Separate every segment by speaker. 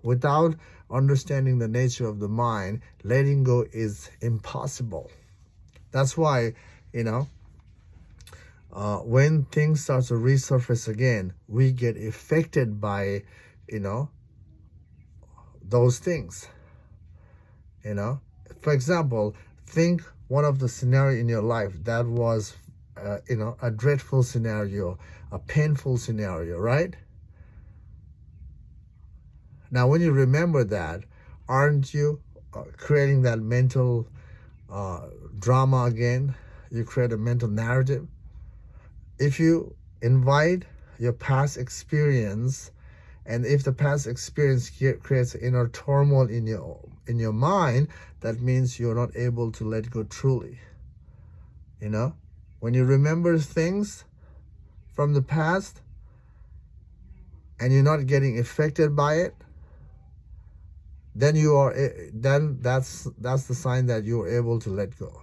Speaker 1: Without understanding the nature of the mind, letting go is impossible. That's why, when things start to resurface again, we get affected by, those things. For example, think one of the scenario in your life that was, a dreadful scenario, a painful scenario, right? Now, when you remember that, aren't you creating that mental drama again? You create a mental narrative. If you invite your past experience, and if the past experience creates inner turmoil in your mind, that means you're not able to let go truly. When you remember things from the past and you're not getting affected by it, then that's the sign that you're able to let go.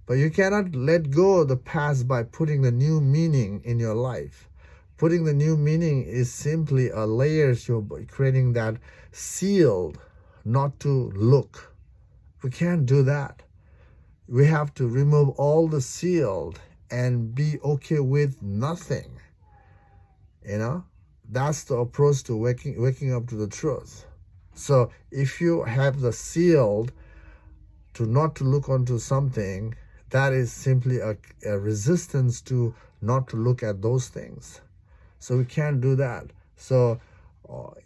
Speaker 1: But you cannot let go of the past by putting the new meaning in your life. Putting the new meaning is simply a layers you're creating that sealed not to look. We can't do that. We have to remove all the sealed and be okay with nothing. That's the approach to waking up to the truth. So if you have the sealed to not to look onto something, that is simply a resistance to not to look at those things. So we can't do that. So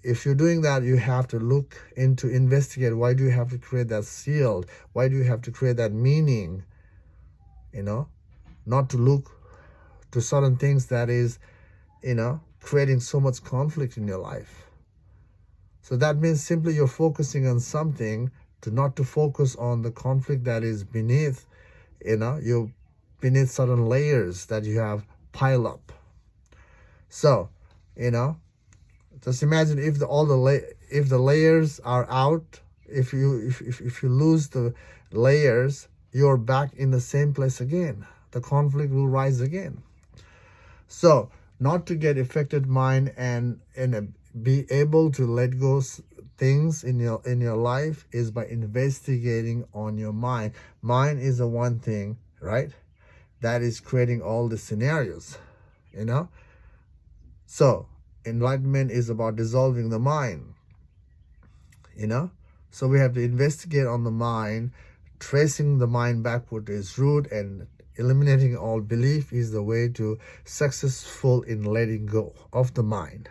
Speaker 1: if you're doing that, you have to look into, investigate, why do you have to create that sealed? Why do you have to create that meaning? Not to look to certain things that is, creating so much conflict in your life. So that means simply you're focusing on something to not to focus on the conflict that is beneath, you're beneath certain layers that you have piled up. So, just imagine if if the layers are out, if you lose the layers, you're back in the same place again. The conflict will rise again. So, not to get affected mind and be able to let go things in your life is by investigating on your mind. Mind is the one thing, right, that is creating all the scenarios. So enlightenment is about dissolving the mind. So we have to investigate on the mind, tracing the mind backward to its root, and eliminating all belief is the way to successful in letting go of the mind.